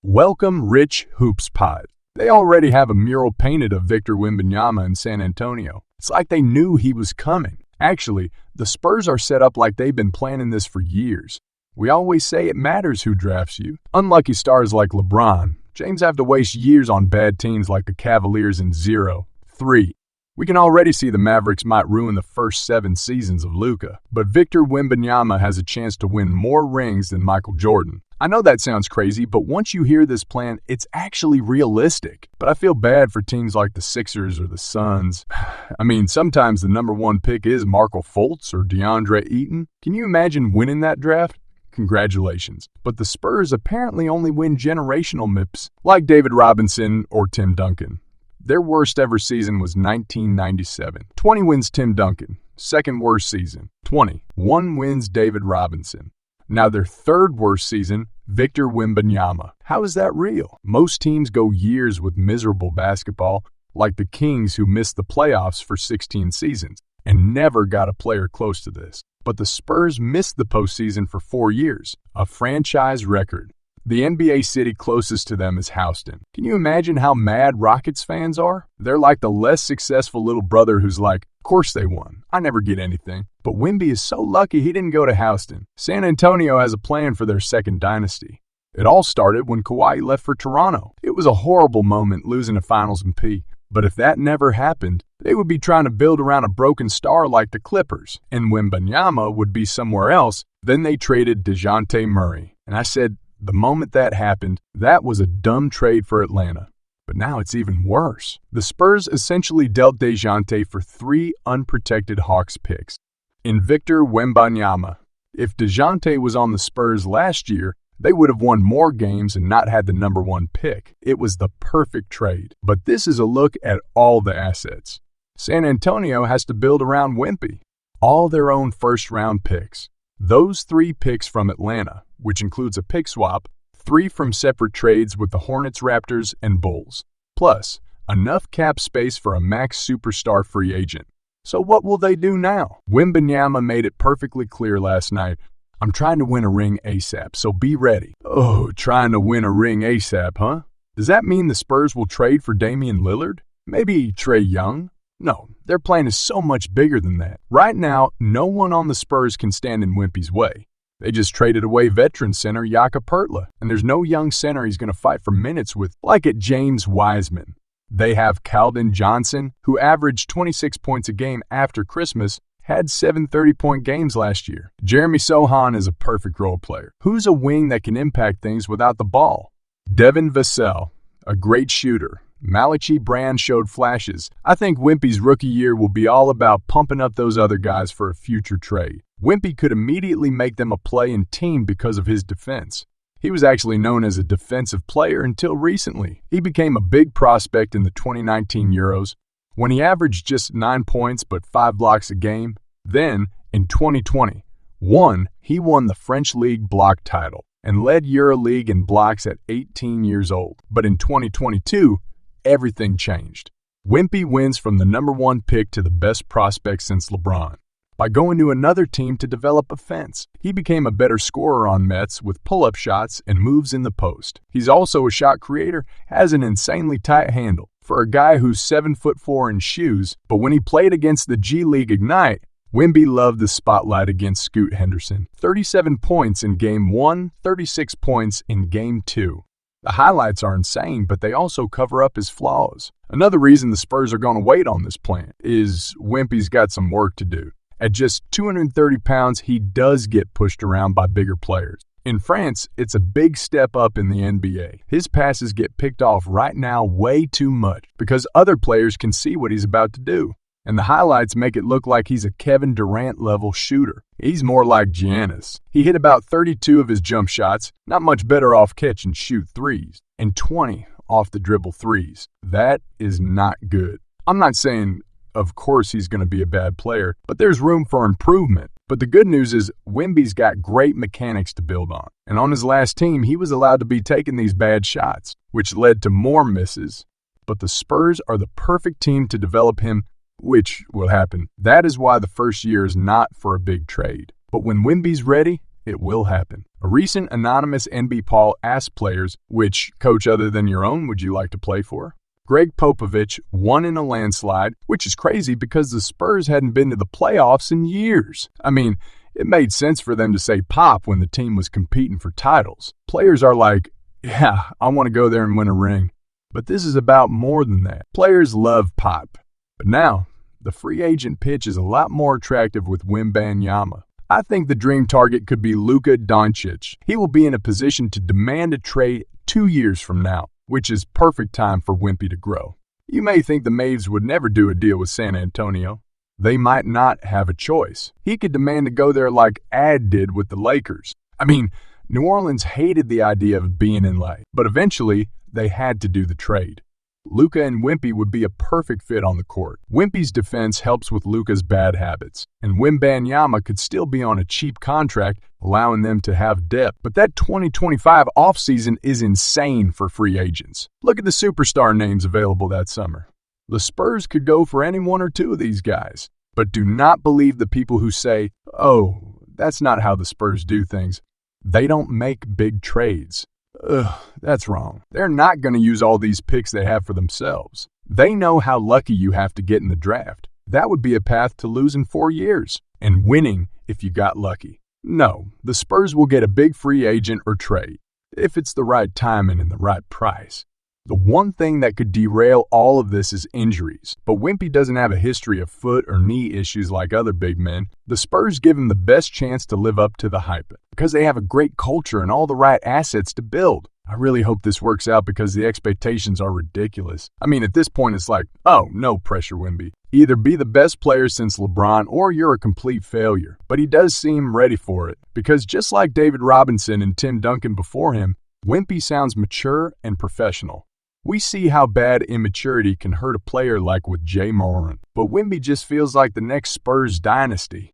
Welcome, Rich Hoops Pod. They already have a mural painted of Victor Wembanyama in San Antonio. It's like they knew he was coming. Actually, the Spurs are set up like they've been planning this for years. We always say it matters who drafts you. Unlucky stars like LeBron James have to waste years on bad teams like the Cavaliers in 0-3. We can already see the Mavericks might ruin the first 7 seasons of Luka, but Victor Wembanyama has a chance to win more rings than Michael Jordan. I know that sounds crazy, but once you hear this plan, it's actually realistic. But I feel bad for teams like the Sixers or the Suns. I mean, sometimes the number 1 pick is Markelle Fultz or DeAndre Ayton. Can you imagine winning that draft? Congratulations. But the Spurs apparently only win generational MIPs, like David Robinson or Tim Duncan. Their worst ever season was 1997. 20 wins Tim Duncan. Second worst season, 20. 1 wins David Robinson. Now their third worst season, Victor Wembanyama. How is that real? Most teams go years with miserable basketball, like the Kings who missed the playoffs for 16 seasons and never got a player close to this. But the Spurs missed the postseason for 4 years, a franchise record. The NBA city closest to them is Houston. Can you imagine how mad Rockets fans are? They're like the less successful little brother who's like, of course they won. I never get anything. But Wemby is so lucky he didn't go to Houston. San Antonio has a plan for their second dynasty. It all started when Kawhi left for Toronto. It was a horrible moment losing a finals MP. But if that never happened, they would be trying to build around a broken star like the Clippers, and Wembanyama would be somewhere else. Then they traded DeJounte Murray. And I said, the moment that happened, that was a dumb trade for Atlanta. But now it's even worse. The Spurs essentially dealt DeJounte for 3 unprotected Hawks picks. In Victor Wembanyama, if DeJounte was on the Spurs last year, they would have won more games and not had the number 1 pick. It was the perfect trade. But this is a look at all the assets. San Antonio has to build around Wemby. All their own first-round picks. Those 3 picks from Atlanta, which includes a pick swap, 3 from separate trades with the Hornets, Raptors, and Bulls. Plus, enough cap space for a max superstar free agent. So what will they do now? Wembanyama made it perfectly clear last night. I'm trying to win a ring ASAP, so be ready. Oh, trying to win a ring ASAP, huh? Does that mean the Spurs will trade for Damian Lillard? Maybe Trae Young? No, their plan is so much bigger than that. Right now, no one on the Spurs can stand in Wemby's way. They just traded away veteran center Jakob Poeltl, and there's no young center he's going to fight for minutes with, like at James Wiseman. They have Keldon Johnson, who averaged 26 points a game after Christmas, had 7 30-point games last year. Jeremy Sohan is a perfect role player. Who's a wing that can impact things without the ball? Devin Vassell, a great shooter. Malachi Brand showed flashes. I think Wemby's rookie year will be all about pumping up those other guys for a future trade. Wemby could immediately make them a play-in team because of his defense. He was actually known as a defensive player until recently. He became a big prospect in the 2019 Euros when he averaged just 9 points but 5 blocks a game. Then, in 2020, he won the French League block title and led EuroLeague in blocks at 18 years old. But in 2022, everything changed. Wemby wins from the number 1 pick to the best prospect since LeBron. By going to another team to develop offense, he became a better scorer on Mets with pull-up shots and moves in the post. He's also a shot creator, has an insanely tight handle. For a guy who's 7'4" in shoes, but when he played against the G League Ignite, Wemby loved the spotlight against Scoot Henderson. 37 points in Game 1, 36 points in Game 2. The highlights are insane, but they also cover up his flaws. Another reason the Spurs are going to wait on this plan is Wemby's got some work to do. At just 230 pounds, he does get pushed around by bigger players. In France, it's a big step up in the NBA. His passes get picked off right now way too much because other players can see what he's about to do. And the highlights make it look like he's a Kevin Durant-level shooter. He's more like Giannis. He hit about 32 of his jump shots, not much better off catch and shoot threes, and 20 off the dribble threes. That is not good. I'm not saying, of course, he's going to be a bad player, but there's room for improvement. But the good news is Wemby's got great mechanics to build on. And on his last team, he was allowed to be taking these bad shots, which led to more misses. But the Spurs are the perfect team to develop him, which will happen. That is why the first year is not for a big trade. But when Wemby's ready, it will happen. A recent anonymous NB poll asked players, which coach other than your own would you like to play for? Greg Popovich won in a landslide, which is crazy because the Spurs hadn't been to the playoffs in years. I mean, it made sense for them to say Pop when the team was competing for titles. Players are like, yeah, I want to go there and win a ring. But this is about more than that. Players love Pop. But now, the free agent pitch is a lot more attractive with Wembanyama. I think the dream target could be Luka Doncic. He will be in a position to demand a trade 2 years from now, which is perfect time for Wimpy to grow. You may think the Mavs would never do a deal with San Antonio. They might not have a choice. He could demand to go there like Ad did with the Lakers. I mean, New Orleans hated the idea of being in LA, but eventually they had to do the trade. Luka and Wimpy would be a perfect fit on the court. Wimpy's defense helps with Luka's bad habits, and Wembanyama could still be on a cheap contract, allowing them to have depth. But that 2025 offseason is insane for free agents. Look at the superstar names available that summer. The Spurs could go for any one or two of these guys. But do not believe the people who say, oh, that's not how the Spurs do things. They don't make big trades. Ugh, that's wrong. They're not going to use all these picks they have for themselves. They know how lucky you have to get in the draft. That would be a path to losing 4 years and winning if you got lucky. No, the Spurs will get a big free agent or trade if it's the right timing and the right price. The one thing that could derail all of this is injuries, but Wimpy doesn't have a history of foot or knee issues like other big men. The Spurs give him the best chance to live up to the hype because they have a great culture and all the right assets to build. I really hope this works out because the expectations are ridiculous. I mean, at this point, it's like, oh, no pressure, Wemby. Either be the best player since LeBron or you're a complete failure. But he does seem ready for it because just like David Robinson and Tim Duncan before him, Wimpy sounds mature and professional. We see how bad immaturity can hurt a player like with Jay Moran, but Wemby just feels like the next Spurs dynasty.